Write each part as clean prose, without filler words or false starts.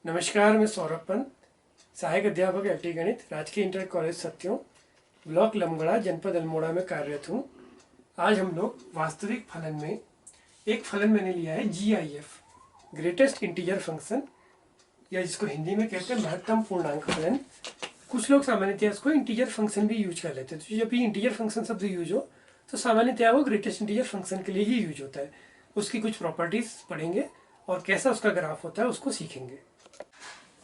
नमस्कार, मैं सौरभ पंत, सहायक अध्यापक एफटी गणित, राजकीय इंटर कॉलेज सत्यों, ब्लॉक लमगड़ा, जनपद अल्मोड़ा में कार्यरत हूँ। आज हम लोग वास्तविक फलन में एक फलन मैंने लिया है GIF, ग्रेटेस्ट इंटीजर फंक्शन, या जिसको हिंदी में कहते हैं महत्तम पूर्णांक फलन। कुछ लोग सामान्यतः इसको इंटीजर फंक्शन भी यूज कर लेते हैं। तो जब भी इंटीजर फंक्शन शब्द यूज हो तो सामान्यतः वो ग्रेटेस्ट इंटीजर फंक्शन के लिए ही यूज होता है। उसकी कुछ प्रॉपर्टीज पढ़ेंगे और कैसा उसका ग्राफ होता है उसको सीखेंगे।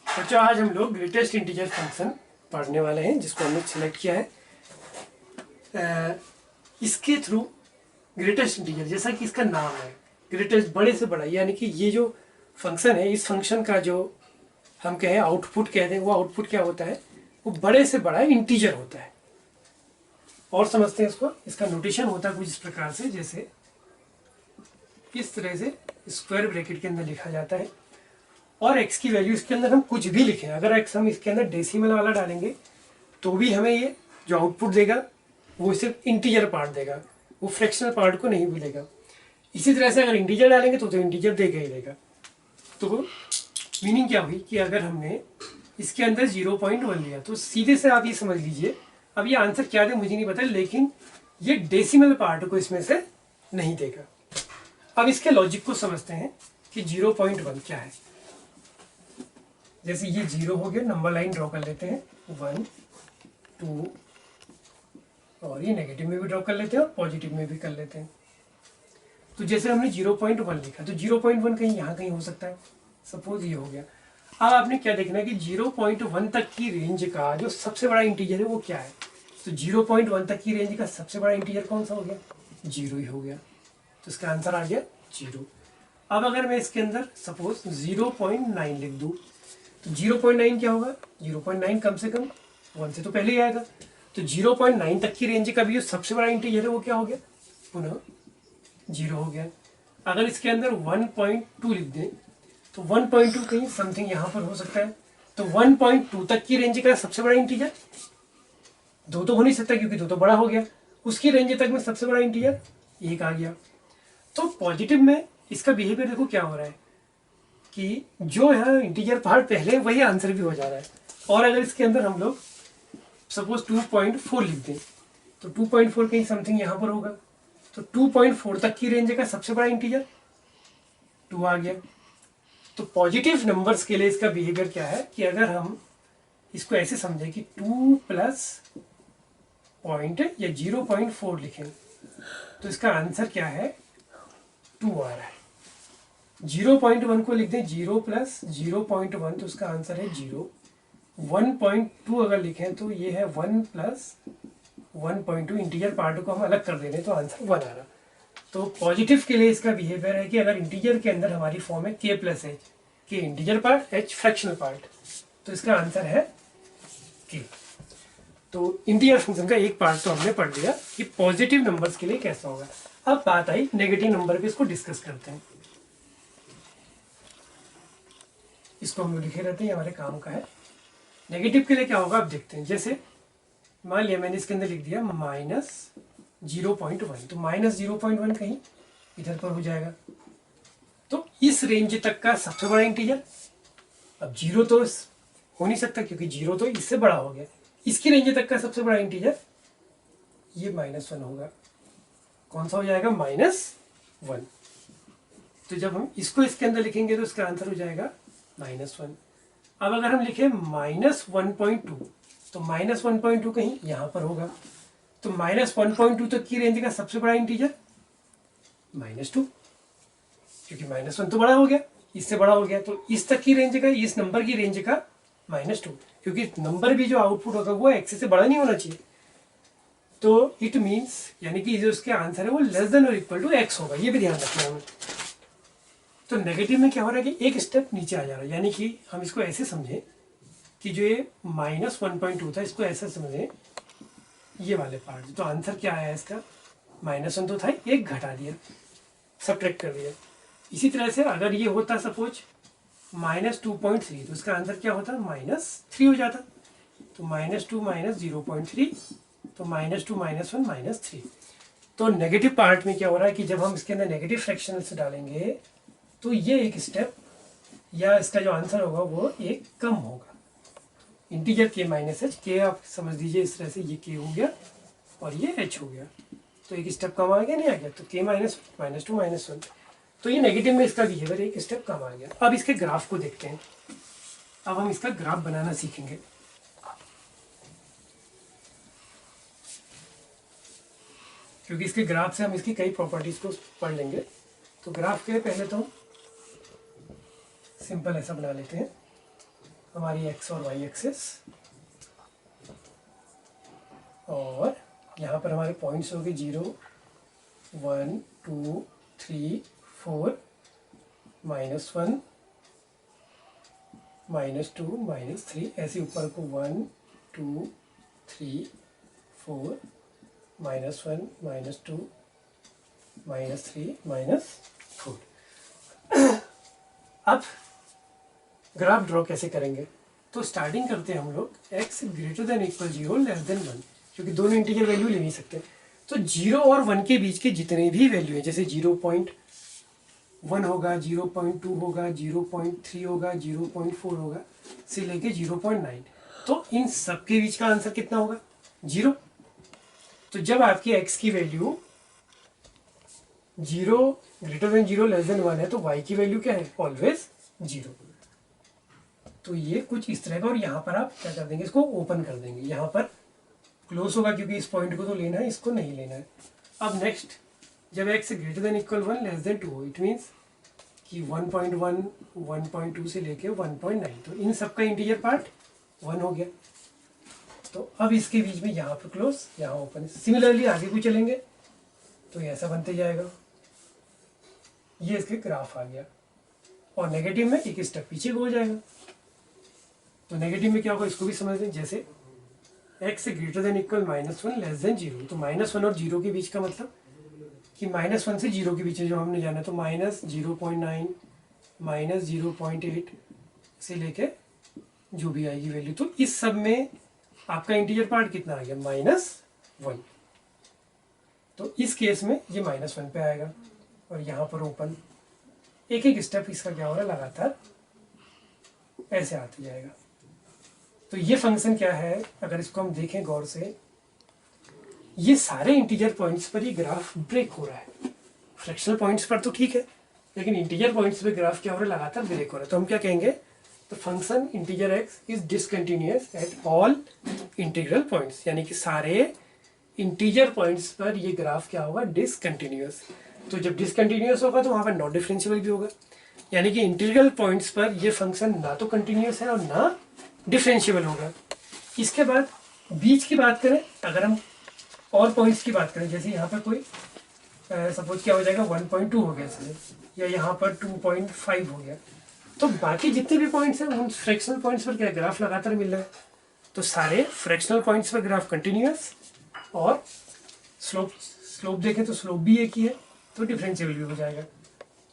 बच्चों, आज हम लोग ग्रेटेस्ट इंटीजर फंक्शन पढ़ने वाले हैं, जिसको हमने सिलेक्ट किया है। इसके थ्रू ग्रेटेस्ट इंटीजर, जैसा कि इसका नाम है, ग्रेटेस्ट बड़े से बड़ा, यानी कि ये जो फंक्शन है, इस फंक्शन का जो हम कहें आउटपुट कहते हैं, वो आउटपुट क्या होता है, वो बड़े से बड़ा इंटीजर होता है। और समझते हैं इसको। इसका नोटेशन होता है कुछ इस प्रकार से, जैसे इस तरह से स्क्वायर ब्रैकेट के अंदर लिखा जाता है और x की वैल्यू इसके अंदर हम कुछ भी लिखें, अगर x हम इसके अंदर डेसिमल वाला डालेंगे तो भी हमें ये जो आउटपुट देगा वो सिर्फ इंटीजर पार्ट देगा, वो फ्रैक्शनल पार्ट को नहीं भूलेगा। इसी तरह से अगर इंटीजर डालेंगे तो इंटीजर देगा ही देगा। तो मीनिंग क्या हुई कि अगर हमने इसके अंदर 0.1 लिया तो सीधे से आप ये समझ लीजिए, अब ये आंसर क्या दे मुझे नहीं पता, लेकिन ये डेसिमल पार्ट को इसमें से नहीं देगा। अब इसके लॉजिक को समझते हैं कि 0.1 क्या है। जैसे ये 0 हो गया, नंबर लाइन ड्रॉ कर लेते हैं, 1 2, और ये नेगेटिव में भी ड्रॉ कर लेते हैं और पॉजिटिव में भी कर लेते हैं। तो जैसे हमने 0.1 लिखा तो 0.1 कहीं यहाँ कहीं हो सकता है। सपोज ये हो गया। अब आपने क्या देखना है कि 0.1 तक की रेंज का जो सबसे बड़ा इंटीजर है वो क्या है। तो 0.1 तक की रेंज का सबसे बड़ा इंटीजर कौन सा हो गया, 0 ही हो गया। तो इसका आंसर आ गया 0। अब अगर मैं इसके अंदर सपोज 0.9 लिख दूँ तो 0.9 क्या होगा, 0.9 कम से कम 1 से तो पहले ही आएगा। तो 0.9 तक की रेंज का भी जो सबसे बड़ा इंटीजर है वो क्या हो गया, पुनः 0 हो गया। अगर इसके अंदर 1.2 लिख दें तो 1.2 कहीं समथिंग यहाँ पर हो सकता है। तो 1.2 तक की रेंज का सबसे बड़ा इंटीजर 2 तो हो नहीं सकता, क्योंकि 2 तो बड़ा हो गया। उसकी रेंज तक में सबसे बड़ा इंटीजर 1 आ गया। तो पॉजिटिव में इसका बिहेवियर देखो क्या हो रहा है कि जो है इंटीजर पार्ट पहले वही आंसर भी हो जा रहा है। और अगर इसके अंदर हम लोग सपोज 2.4 लिख दें तो 2.4 कहीं समथिंग यहाँ पर होगा। तो 2.4 तक की रेंज का सबसे बड़ा इंटीजर 2 आ गया। तो पॉजिटिव नंबर्स के लिए इसका बिहेवियर क्या है कि अगर हम इसको ऐसे समझें कि 2 प्लस पॉइंट या 0.4 लिखें तो इसका आंसर क्या है, 2 आ रहा है। 0.1 को लिख दें 0 प्लस 0.1 तो उसका आंसर है 0। 1.2 अगर लिखें तो ये है 1 प्लस 1.2, इंटीजर पार्ट को हम अलग कर दे रहे हैं तो आंसर 1 आ रहा। तो पॉजिटिव के लिए इसका बिहेवियर है कि अगर इंटीजर के अंदर हमारी फॉर्म है k प्लस एच, के integer part, h fractional part, तो इसका आंसर है k। तो इंटीजर फंक्शन का एक पार्ट तो हमने पढ़ लिया कि पॉजिटिव नंबर्स के लिए कैसा होगा। अब बात आई नेगेटिव नंबर पे, इसको डिस्कस करते हैं। इसको हम लोग लिखे रहते हैं, हमारे काम का है। नेगेटिव के लिए क्या होगा आप देखते हैं। जैसे मान लिया मैंने इसके अंदर लिख दिया -0.1, तो -0.1 कहीं इधर पर हो जाएगा। तो इस रेंज तक का सबसे बड़ा इंटीजर, अब 0 तो हो नहीं सकता क्योंकि 0 तो इससे बड़ा हो गया। इसकी रेंज तक का सबसे बड़ा इंटीजर ये -1 होगा। कौन सा हो जाएगा, -1। तो जब हम इसको इसके अंदर लिखेंगे तो इसका आंसर हो जाएगा -1। अब अगर हम लिखें -1.2 तो -1.2 कहीं यहाँ पर होगा। तो -1.2 तक की रेंज का सबसे बड़ा इंटीजर -2, क्योंकि -1 तो बड़ा हो गया, इससे बड़ा हो गया। तो इस तक की रेंज का, इस नंबर की रेंज का -2, क्योंकि नंबर भी जो आउटपुट होगा वो x से बड़ा नहीं होना चाहिए। तो इट मीन्स, यानी कि जो उसके आंसर है वो लेस देन और इक्वल टू x होगा। ये भी ध्यान रखना है। तो नेगेटिव में क्या हो रहा है कि एक स्टेप नीचे आ जा रहा है, यानी कि हम इसको ऐसे समझें कि जो ये -1.2 था, इसको ऐसे समझें ये वाले पार्ट। तो आंसर क्या आया इसका, -1 तो था, एक घटा दिया, सबट्रैक्ट कर दिया। इसी तरह से अगर ये होता सपोज -2.3 तो इसका आंसर क्या होता, -3 हो जाता। तो -2 - 0.3 तो -2 -1 -3। तो नेगेटिव पार्ट में क्या हो रहा है कि जब हम इसके अंदर नेगेटिव फ्रैक्शनल्स डालेंगे तो ये एक स्टेप या इसका जो आंसर होगा वो एक कम होगा। इंटीजर के माइनस एच, के आप समझ दीजिए इस तरह से, ये के हो गया और ये एच हो गया, तो एक स्टेप कम आ गया, नहीं आ गया, तो के माइनस -2 -1, तो ये नेगेटिव में इसका बिहेवियर एक स्टेप कम आ गया। अब इसके ग्राफ को देखते हैं। अब हम इसका ग्राफ बनाना सीखेंगे। क्योंकि इसके ग्राफ से हम इसकी कई प्रॉपर्टीज को पढ़ लेंगे। तो ग्राफ के पहले तो सिंपल ऐसा बना लेते हैं, हमारी एक्स और वाई एक्सिस, और यहाँ पर हमारे पॉइंट्स हो गए 0 1 2 3 4, -1 -2 -3, ऐसे ऊपर को 1 2 3 4, -1 -2 -3 -4। अब ग्राफ ड्रॉ कैसे करेंगे? तो स्टार्टिंग करते हैं हम लोग x > 0 <1, क्योंकि दोनों इंटीजर वैल्यू ले नहीं सकते। तो 0 और 1 के बीच के जितने भी वैल्यू है, जैसे 0.1 होगा, 0.2 होगा, 0.3 होगा, 0.4 होगा, से लेके 0.9, तो इन सब के बीच का आंसर कितना होगा? 0। तो जब आपकी x की वैल्यू 0 > 0 <1 है, तो y की वैल्यू क्या है? ऑलवेज 0। तो ये कुछ इस तरह का, और यहाँ पर आप क्या कर देंगे, इसको ओपन कर देंगे, यहाँ पर क्लोज होगा, क्योंकि इस पॉइंट को तो लेना है, इसको नहीं लेना है। अब नेक्स्ट, जब x > 1 <2 हो, इट मीन्स कि 1.1 1.2 से लेके 1.9, तो इन सब का इंटीजर पार्ट 1 हो गया। तो अब इसके बीच में यहाँ पर क्लोज, यहाँ ओपन। सिमिलरली आगे को चलेंगे तो ऐसा बनते जाएगा, ये इसके ग्राफ आ गया। और नेगेटिव में एक स्टेप पीछे को हो जाएगा। तो नेगेटिव में क्या होगा, इसको भी समझ लें। जैसे x > 1 -1 <0, तो -1 और 0 के बीच का मतलब कि -1 से 0 के बीच जो हमने जाना, तो -0.9 -0.8 से लेके जो भी आएगी वैल्यू, तो इस सब में आपका इंटीजर पार्ट कितना आ गया? -1। तो इस केस में ये -1 पे आएगा, और यहाँ पर ओपन। एक एक स्टेप इसका क्या हो रहा है, लगातार ऐसे आते जाएगा। तो ये फंक्शन क्या है, अगर इसको हम देखें गौर से, ये सारे इंटीजर पॉइंट्स पर ये ग्राफ ब्रेक हो रहा है। फ्रैक्शनल पॉइंट्स पर तो ठीक है, लेकिन इंटीजर पॉइंट्स पे ग्राफ क्या हो रहा है, लगातार ब्रेक हो रहा है। तो हम क्या कहेंगे, तो function integer x is discontinuous at all integral points, यानी कि सारे इंटीजर पॉइंट्स पर ये ग्राफ क्या होगा, डिसकंटिन्यूअस। तो जब डिसकंटिन्यूअस होगा तो वहाँ पर नॉट डिफरेंशिएबल भी होगा, यानी कि इंटीग्रल पॉइंट्स पर ये फंक्शन ना तो कंटिन्यूअस है और ना डिफरेंशिएबल होगा। इसके बाद बीच की बात करें, अगर हम और पॉइंट्स की बात करें, जैसे यहाँ पर कोई सपोज क्या हो जाएगा, 1.2 हो गया इसमें, या यहाँ पर 2.5 हो गया, तो बाकी जितने भी पॉइंट्स हैं उन फ्रैक्शनल पॉइंट्स पर क्या ग्राफ लगातार मिल रहा है। तो सारे फ्रैक्शनल पॉइंट्स पर ग्राफ कंटिन्यूअस, और स्लोप देखें तो स्लोप भी एक ही है, तो डिफरेंशिएबल भी हो जाएगा।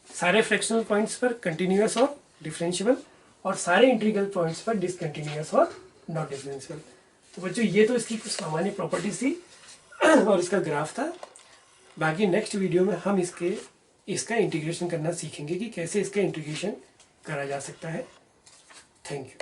सारे फ्रैक्शनल पॉइंट्स पर कंटिन्यूअस और डिफरेंशिएबल, और सारे इंटीग्रल पॉइंट्स पर डिसकंटिन्यूअस और नॉट डिफरेंशिएबल। तो बच्चों ये तो इसकी कुछ सामान्य प्रॉपर्टीज थी और इसका ग्राफ था। बाकी नेक्स्ट वीडियो में हम इसका इंटीग्रेशन करना सीखेंगे कि कैसे इसका इंटीग्रेशन करा जा सकता है। Thank you.